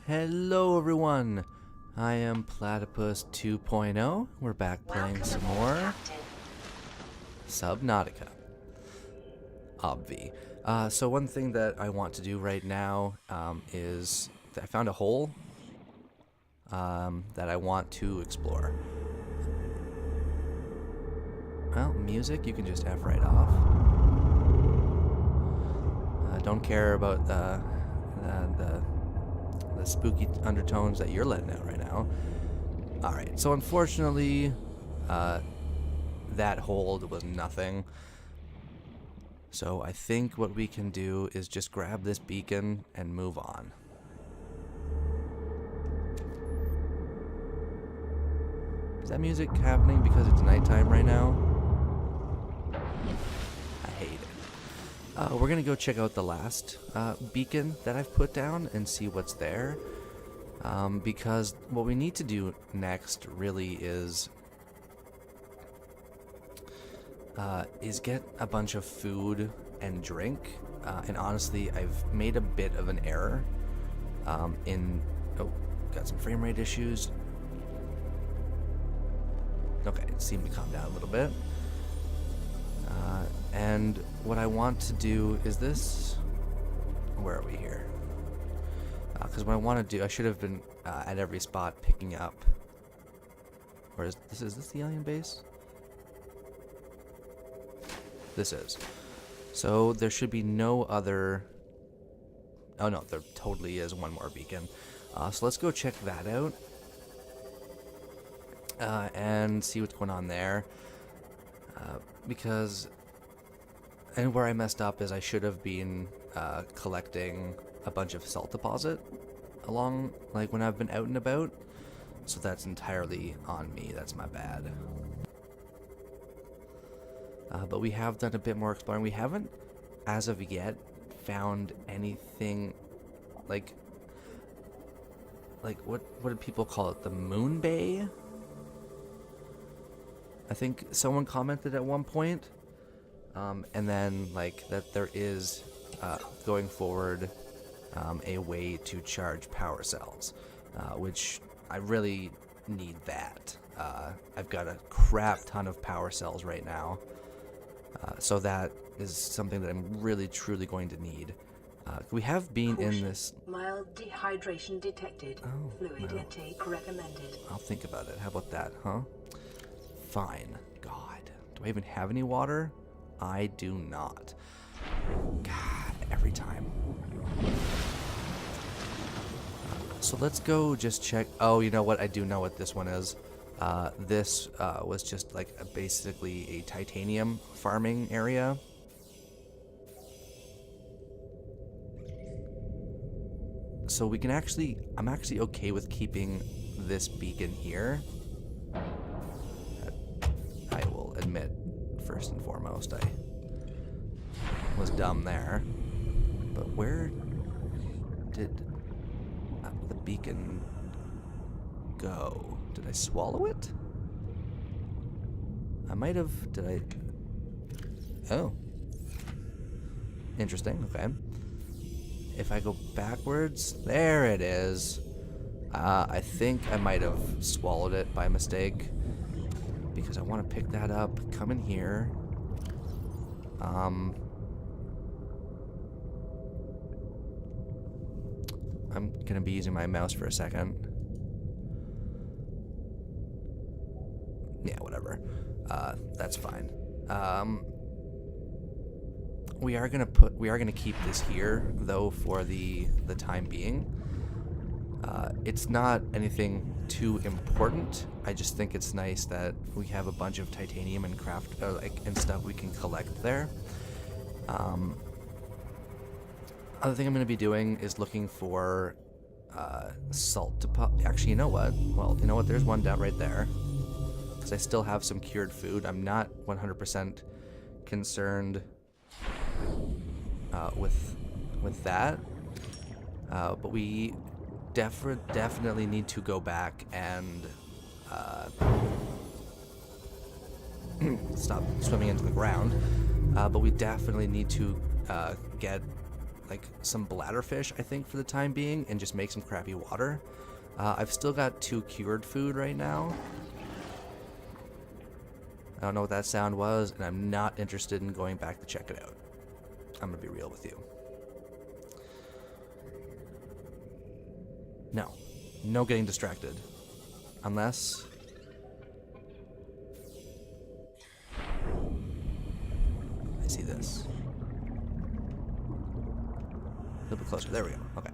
Hello everyone, I am Platypus 2.0. We're back playing some more Subnautica. Obvi. So one thing that I want to do right now is I found a hole that I want to explore. Well, music you can just F right off. Don't care about the spooky undertones that you're letting out right now. Alright, so unfortunately, that hold was nothing. So I think what we can do is just grab this beacon and move on. Is that music happening because it's nighttime right now? I hate it. We're gonna go check out the last beacon that I've put down and see what's there. Because what we need to do next really is get a bunch of food and drink. And honestly, I've made a bit of an error oh, got some frame rate issues. Okay, it seemed to calm down a little bit. And what I want to do is this. Where are we here? Because what I want to do, I should have been at every spot picking up. Or is this the alien base? This is. So there should be no other. Oh no, there totally is one more beacon. So let's go check that out. And see what's going on there. And where I messed up is I should have been collecting a bunch of salt deposit along, like when I've been out and about. So that's entirely on me. That's my bad. But we have done a bit more exploring. We haven't, as of yet, found anything like what did people call it? The Moon Bay? I think someone commented at one point. And then, like, that there is, going forward, a way to charge power cells, which I really need that. I've got a crap ton of power cells right now, so that is something that I'm really, truly going to need. We have been in this... Mild dehydration detected. Oh, Fluid no. intake recommended. I'll think about it. How about that, huh? Fine. God. Do I even have any water? I do not. God, every time. So let's go just check. Oh, you know what? I do know what this one is. This was just like basically a titanium farming area. So we can actually, I'm actually okay with keeping this beacon here. I will admit, first and foremost, I was dumb there. But where did the beacon go? Did I swallow it? I might have. Did I? Oh. Interesting, okay. If I go backwards, there it is. I think I might have swallowed it by mistake. Because I want to pick that up, come in here. I'm gonna be using my mouse for a second. Yeah, whatever. That's fine. We are gonna keep this here though for the time being. It's not anything too important. I just think it's nice that we have a bunch of titanium and craft and stuff we can collect there. Other thing I'm going to be doing is looking for salt deposit. Actually, you know what? Well, you know what? There's one down right there. Because I still have some cured food. I'm not 100% concerned with that. But we definitely need to go back and stop swimming into the ground. But we definitely need to get like some bladderfish, I think, for the time being, and just make some crappy water. I've still got 2 cured food right now. I don't know what that sound was, and I'm not interested in going back to check it out. I'm gonna be real with you. No getting distracted. Unless... I see this. A little bit closer. There we go. Okay.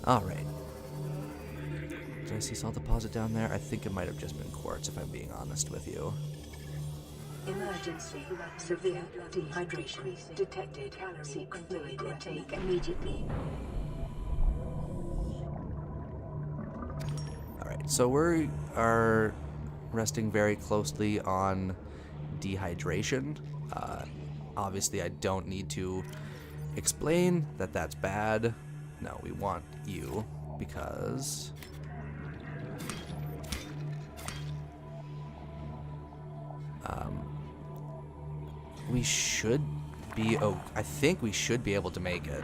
Alright. Did I see salt deposit down there? I think it might have just been quartz, if I'm being honest with you. Emergency. Severe dehydration detected. Seek fluid intake immediately. Alright, so we are resting very closely on dehydration. Obviously, I don't need to explain that that's bad. No, we want you because... we should be... oh, I think we should be able to make it.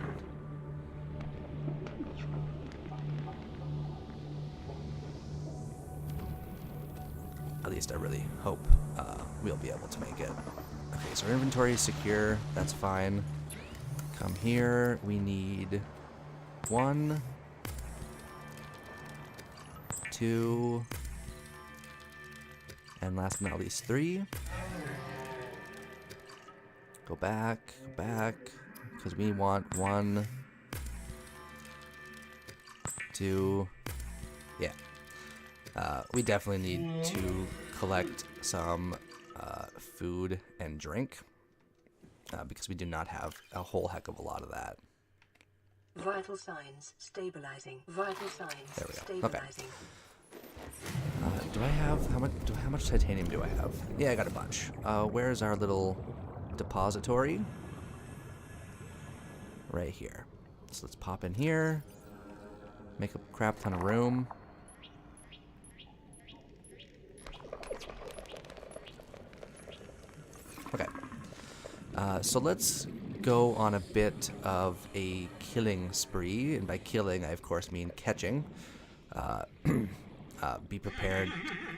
At least I really hope we'll be able to make it. Okay, so our inventory is secure. That's fine. Come here. We need 1, 2, and last but not least 3. Go back, because we want 1, 2, yeah. We definitely need to collect some food and drink, because we do not have a whole heck of a lot of that. Vital signs stabilizing. Vital signs There we go. stabilizing. Okay. Do I have how much titanium do I have? Yeah, I got a bunch. Where's our little depository? Right here. So let's pop in here. Make a crap ton of room. Okay. So let's go on a bit of a killing spree, and by killing I of course mean catching. Be prepared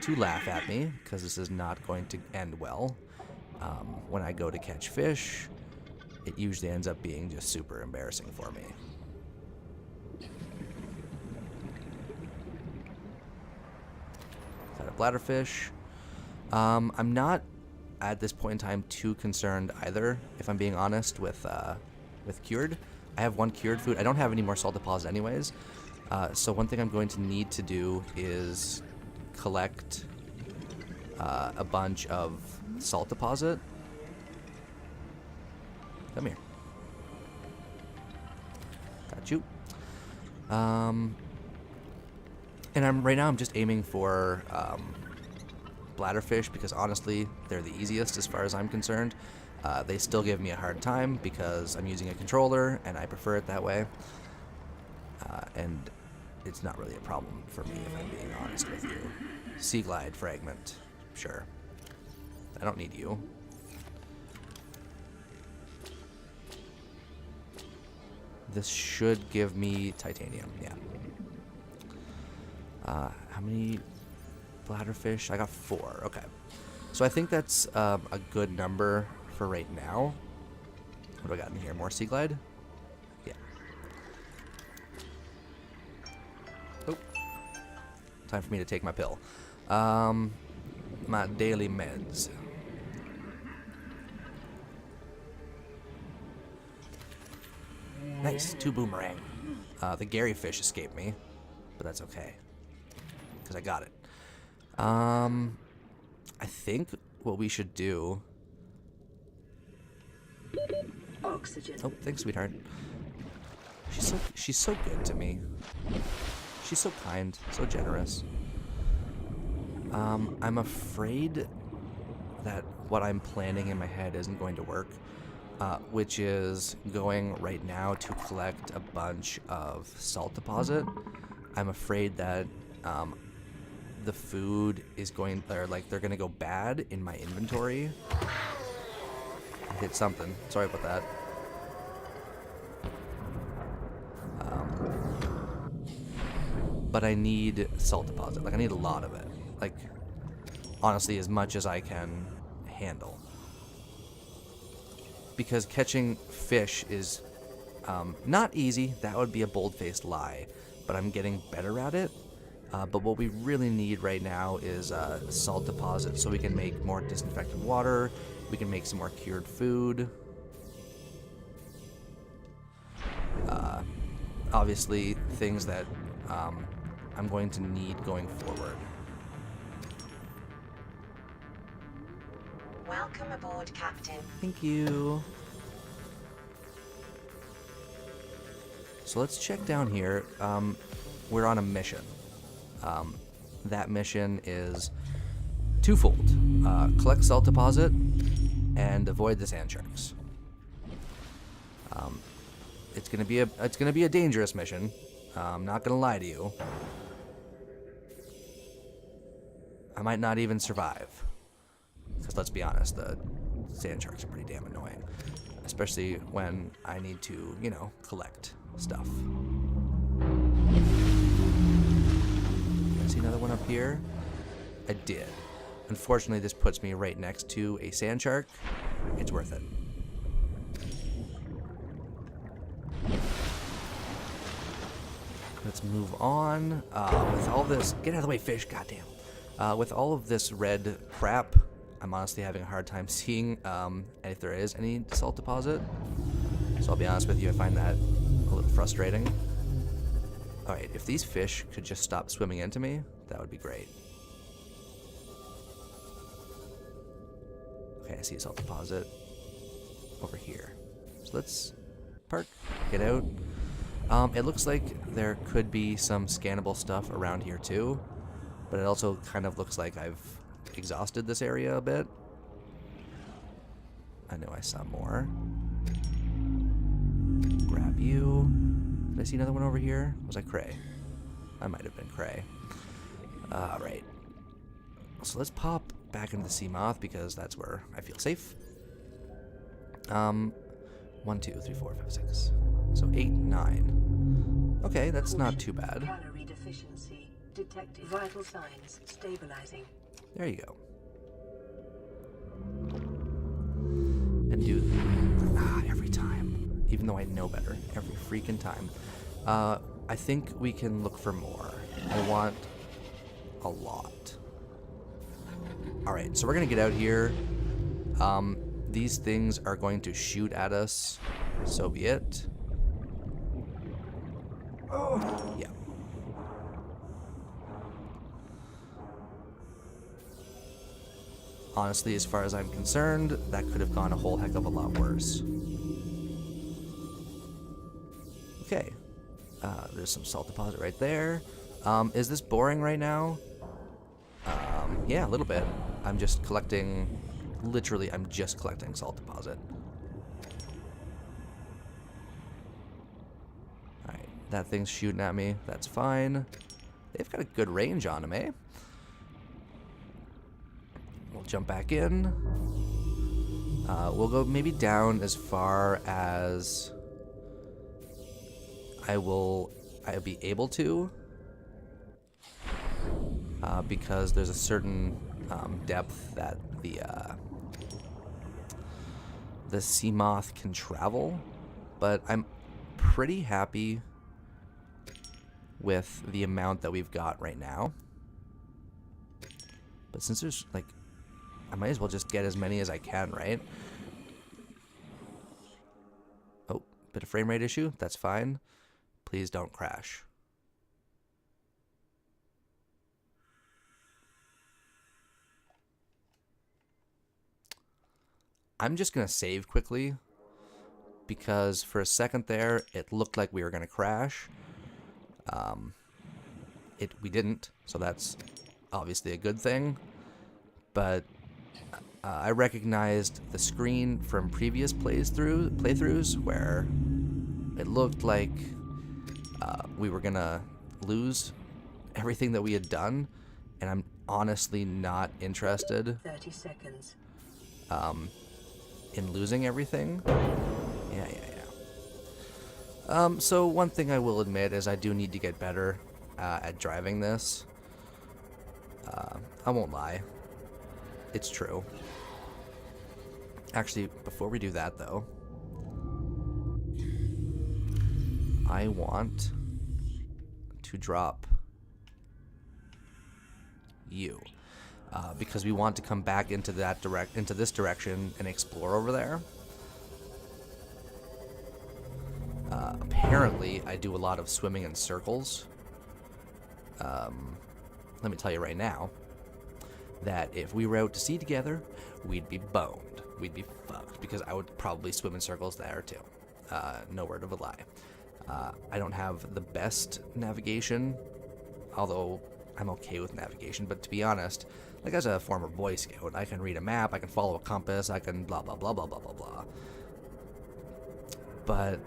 to laugh at me, because this is not going to end well. When I go to catch fish, it usually ends up being just super embarrassing for me. Is that a bladderfish? I'm not at this point in time too concerned either, if I'm being honest, with cured. I have 1 cured food. I don't have any more salt deposit anyways. So one thing I'm going to need to do is collect a bunch of salt deposit. Come here. Got you. And right now I'm just aiming for bladderfish, because honestly they're the easiest as far as I'm concerned. They still give me a hard time because I'm using a controller and I prefer it that way. And it's not really a problem for me, if I'm being honest with you. Sea glide fragment, sure. I don't need you. This should give me titanium, yeah. How many bladderfish? I got 4, okay. So I think that's a good number for right now. What do I got in here? More sea glide? Yeah. Oh. Time for me to take my pill. My daily meds. Nice, 2 boomerang. The Gary fish escaped me, but that's okay, because I got it. I think what we should do... Oxygen. Oh, thanks, sweetheart. She's so good to me. She's so kind, so generous. I'm afraid that what I'm planning in my head isn't going to work, which is going right now to collect a bunch of salt deposit. I'm afraid that the food is going, or like they're gonna go bad in my inventory. I hit something. Sorry about that. But I need salt deposit. Like I need a lot of it. Like honestly, as much as I can handle. Because catching fish is not easy. That would be a bold-faced lie. But I'm getting better at it. But what we really need right now is salt deposit so we can make more disinfected water. We can make some more cured food. Obviously, things that I'm going to need going forward. Welcome aboard, Captain. Thank you. So let's check down here. We're on a mission. That mission is twofold. Collect salt deposit and avoid the sand sharks. It's gonna be a dangerous mission. I'm not gonna lie to you. I might not even survive. Because let's be honest, the sand sharks are pretty damn annoying. Especially when I need to, you know, collect stuff. See another one up here? I did. Unfortunately, this puts me right next to a sand shark. It's worth it. Let's move on. With all this... Get out of the way, fish. Goddamn. With all of this red crap, I'm honestly having a hard time seeing if there is any salt deposit. So I'll be honest with you, I find that a little frustrating. Alright, if these fish could just stop swimming into me, that would be great. Okay, I see a salt deposit over here. So let's park, get out. It looks like there could be some scannable stuff around here too, but it also kind of looks like I've exhausted this area a bit. I know I saw more. Grab you. Did I see another one over here? Was I cray? I might have been cray. Alright. So let's pop back into the sea moth because that's where I feel safe. 1, 2, 3, 4, 5, 6. So 8, 9. Okay, that's not too bad. Calorie deficiency detected. Vital signs stabilizing. There you go. And do every time, even though I know better, every freaking time. I think we can look for more. I want a lot. All right, so we're gonna get out here. These things are going to shoot at us. So be it. Yeah. Honestly, as far as I'm concerned, that could have gone a whole heck of a lot worse. Okay. There's some salt deposit right there. Is this boring right now? Yeah, a little bit. I'm just collecting... Literally, I'm just collecting salt deposit. Alright, that thing's shooting at me. That's fine. They've got a good range on them, eh? We'll jump back in. We'll go maybe down as far as I'll be able to. Because there's a certain depth that the sea moth can travel, but I'm pretty happy with the amount that we've got right now. But since there's like, I might as well just get as many as I can, right? Oh, bit of frame rate issue. That's fine. Please don't crash. I'm just going to save quickly because for a second there, it looked like we were going to crash. We didn't, so that's obviously a good thing. But I recognized the screen from previous playthroughs where it looked like we were going to lose everything that we had done. and I'm honestly not interested 30 seconds. in losing everything. Yeah. So one thing I will admit is I do need to get better at driving this. I won't lie. It's true. Actually, before we do that, though, I want to drop you. Because we want to come back into this direction and explore over there. Apparently, I do a lot of swimming in circles. Let me tell you right now that if we were out to sea together, we'd be boned. We'd be fucked because I would probably swim in circles there too. No word of a lie. I don't have the best navigation, although I'm okay with navigation. But to be honest, like as a former Boy Scout, I can read a map, I can follow a compass, I can blah blah blah blah blah blah blah. But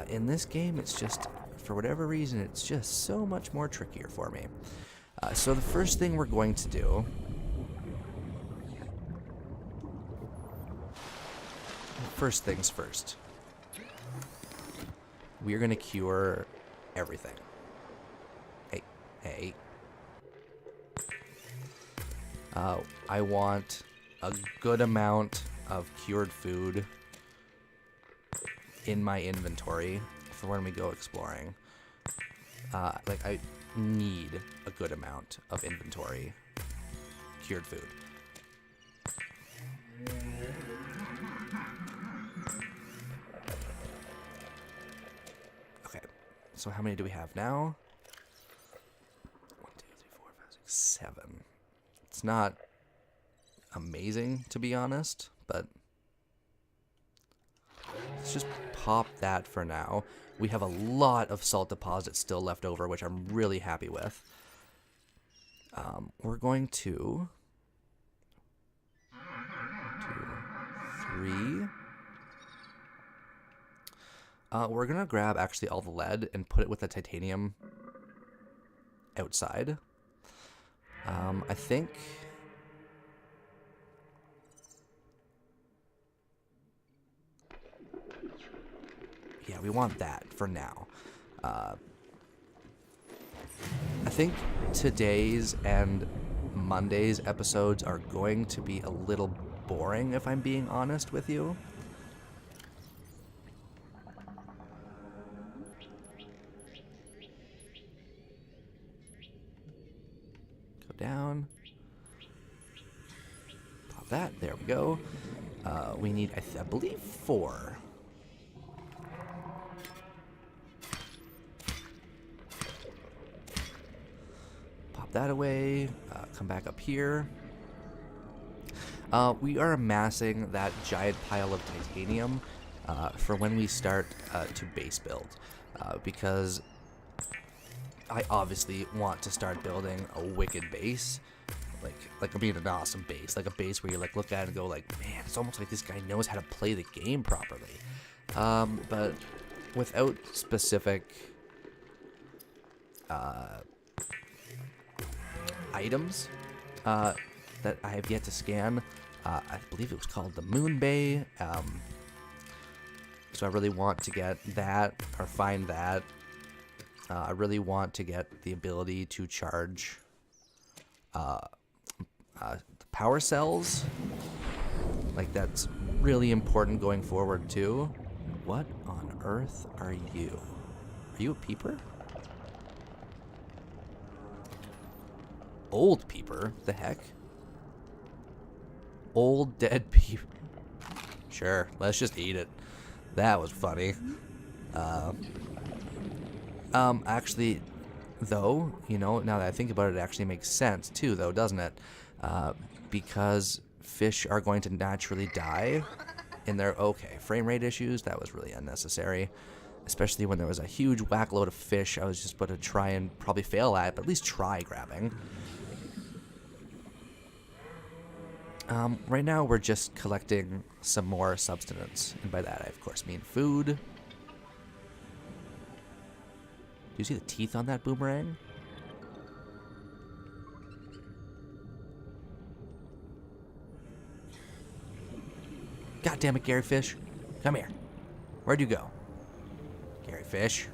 in this game, it's just, for whatever reason, it's just so much more trickier for me. So the first thing we're going to do, first things first, we're going to cure everything. Hey. I want a good amount of cured food in my inventory for when we go exploring. Like, I need a good amount of inventory cured food. Okay, so how many do we have now? 1, 2, 3, 4, 5, 6, 7. It's not amazing, to be honest, but let's just pop that for now. We have a lot of salt deposits still left over, which I'm really happy with. We're going to 2, 3. We're going to grab actually all the lead and put it with the titanium outside. I think... yeah, we want that for now. I think today's and Monday's episodes are going to be a little boring, if I'm being honest with you. Go down. Pop that. There we go. We need, I believe, 4. That away, come back up here. We are amassing that giant pile of titanium for when we start to base build, because I obviously want to start building a wicked base, like I mean an awesome base, like a base where you like look at it and go like, man, it's almost like this guy knows how to play the game properly, but without specific items that I have yet to scan. I believe it was called the Moon Bay. So I really want to get that or find that. I really want to get the ability to charge the power cells. Like, that's really important going forward too. What on earth are you? Are you a peeper? Old peeper? The heck? Old dead peeper. Sure, let's just eat it. That was funny. Actually, though, you know, now that I think about it, it actually makes sense too, though, doesn't it? Because fish are going to naturally die in their... Okay, frame rate issues, that was really unnecessary. Especially when there was a huge whack load of fish I was just about to try and probably fail at, but at least try grabbing. Right now we're just collecting some more substance, and by that I of course mean food. Do you see the teeth on that boomerang? God damn it, Gary Fish. Come here. Where'd you go? Gary Fish.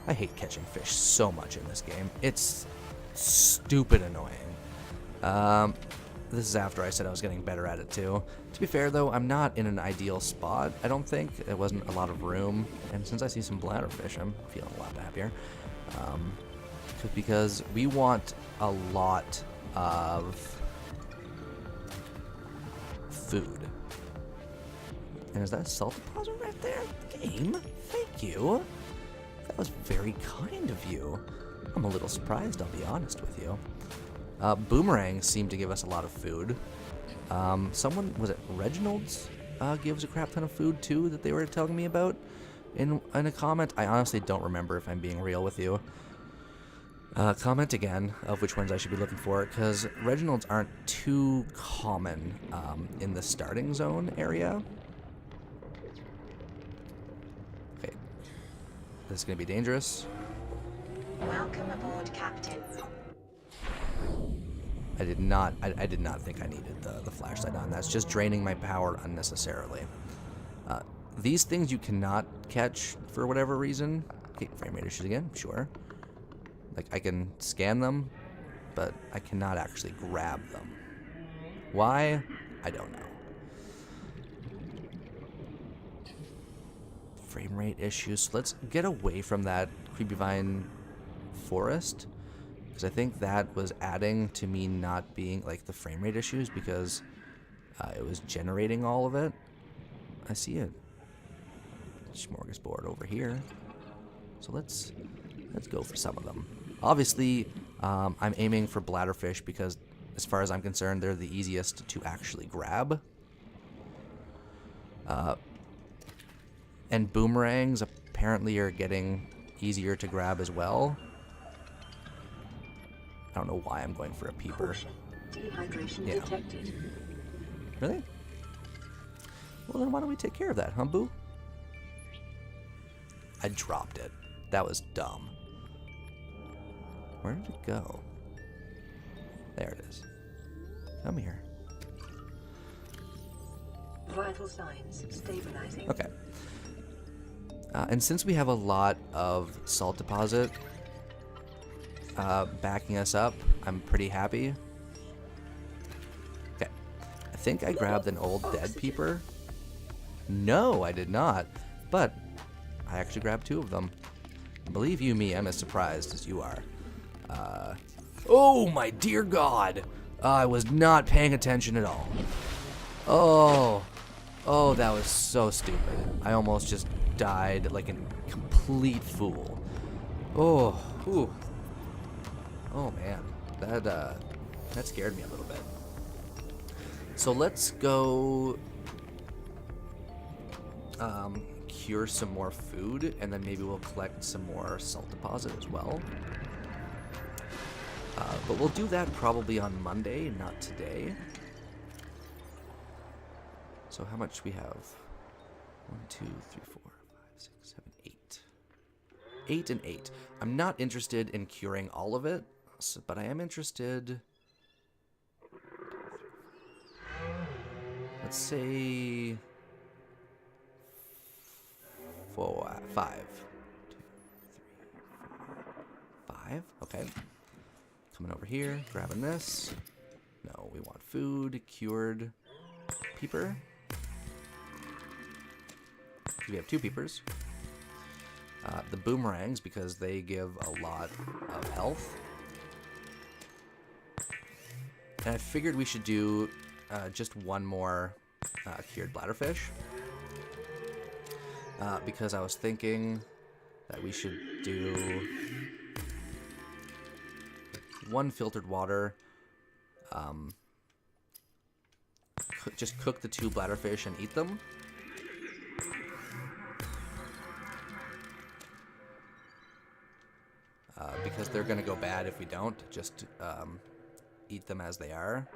I hate catching fish so much in this game. It's stupid annoying. This is after I said I was getting better at it too. To be fair though, I'm not in an ideal spot, I don't think. There wasn't a lot of room, and since I see some bladderfish, I'm feeling a lot happier. Because we want a lot of food. And is that a salt deposit right there? Game? Thank you. That was very kind of you. I'm a little surprised, I'll be honest with you. Boomerangs seem to give us a lot of food. Someone, was it Reginald's, gives a crap ton of food too that they were telling me about in a comment. I honestly don't remember, if I'm being real with you. Comment again of which ones I should be looking for, because Reginald's aren't too common in the starting zone area. Okay. This is going to be dangerous. Welcome aboard, Captain. I did not think I needed the flashlight on. That's just draining my power unnecessarily. These things you cannot catch for whatever reason. Okay, frame rate issues again, sure. Like, I can scan them, but I cannot actually grab them. Why? I don't know. Frame rate issues. So let's get away from that creepy vine forest, because I think that was adding to me not being, like, the frame rate issues, because it was generating all of it. I see a smorgasbord over here. So let's go for some of them. Obviously, I'm aiming for bladderfish because, as far as I'm concerned, they're the easiest to actually grab. And boomerangs apparently are getting easier to grab as well. I don't know why I'm going for a peeper. Dehydration detected. Really? Well, then why don't we take care of that, huh, Boo? I dropped it. That was dumb. Where did it go? There it is. Come here. Vital signs stabilizing. Okay. And since we have a lot of salt deposit backing us up, I'm pretty happy. Okay. I think I grabbed an old dead peeper. No, I did not. But I actually grabbed two of them. Believe you me, I'm as surprised as you are. Oh my dear God! I was not paying attention at all. Oh, that was so stupid. I almost just died like a complete fool. Oh man, that scared me a little bit. So let's go cure some more food, and then maybe we'll collect some more salt deposit as well. But we'll do that probably on Monday, not today. So how much we have? 1, 2, 3, 4, 5, 6, 7, 8. 8 and 8. I'm not interested in curing all of it, but I am interested. Let's say 4, 5. 2, 3, 4, 5. Okay. Coming over here, grabbing this. No, we want food, cured, peeper. We have 2 peepers. The boomerangs, because they give a lot of health. And I figured we should do just one more cured bladderfish. Because I was thinking that we should do 1 filtered water. Just cook the 2 bladderfish and eat them. Because they're going to go bad if we don't. Just eat them as they are.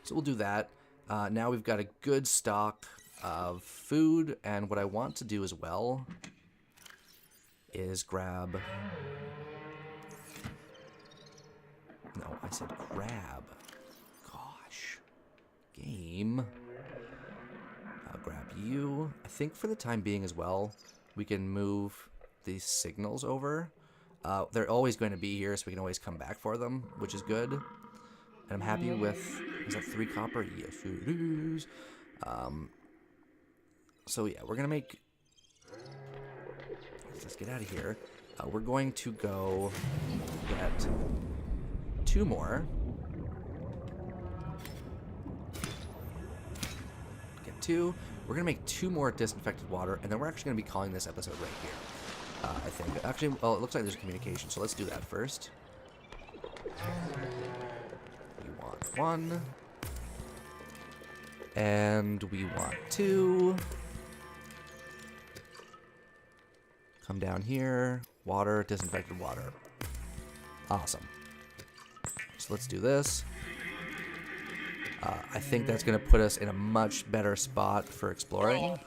So we'll do that. Now we've got a good stock of food, and what I want to do as well is grab... No, I said grab. beam. I'll grab you. I think for the time being as well, we can move these signals over. They're always going to be here, so we can always come back for them, which is good. And I'm happy with... Is that 3 copper? Yes, it is. So yeah, we're going to make... Let's get out of here. We're going to go get 2 more. Get 2. We're going to make 2 more disinfected water, and then we're actually going to be calling this episode right here. I think. Actually, well, it looks like there's communication, so let's do that first. We want 1. And we want 2. Come down here. Water, disinfected water. Awesome. So let's do this. I think that's going to put us in a much better spot for exploring.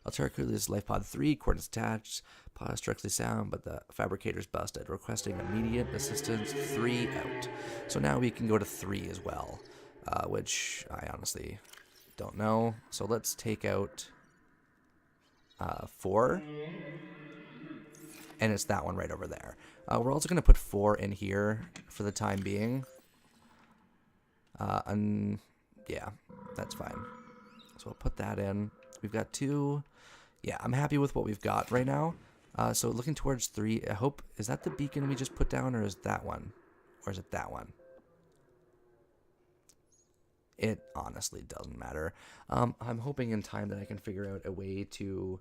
Alteraculis Life Pod 3, coordinates attached. Pod is structurally sound, but the fabricator's busted. Requesting immediate assistance. 3 out. So now we can go to 3 as well, which I honestly don't know. So let's take out 4. And it's that one right over there. We're also going to put 4 in here for the time being. And yeah, that's fine. So we'll put that in. We've got 2. Yeah, I'm happy with what we've got right now. So looking towards 3, I hope, is that the beacon we just put down, or is that one? Or is it that one? It honestly doesn't matter. I'm hoping in time that I can figure out a way to,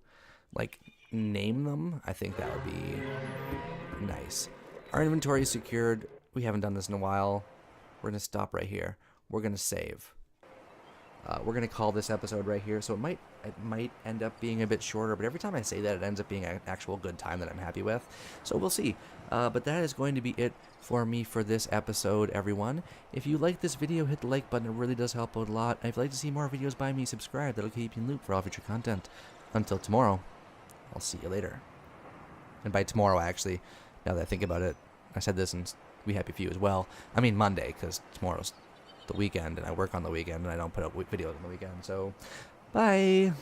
like, name them. I think that would be nice. Our inventory is secured. We haven't done this in a while. We're going to stop right here. We're going to save. We're going to call this episode right here, so it might end up being a bit shorter, but every time I say that, it ends up being an actual good time that I'm happy with, so we'll see. But that is going to be it for me for this episode, everyone. If you like this video, hit the like button. It really does help out a lot. And if you'd like to see more videos by me, subscribe. That'll keep you in the loop for all future content. Until tomorrow, I'll see you later. And by tomorrow, actually, now that I think about it, I said this and be happy for you as well. I mean Monday, because tomorrow's the weekend, and I work on the weekend, and I don't put up videos on the weekend, so bye!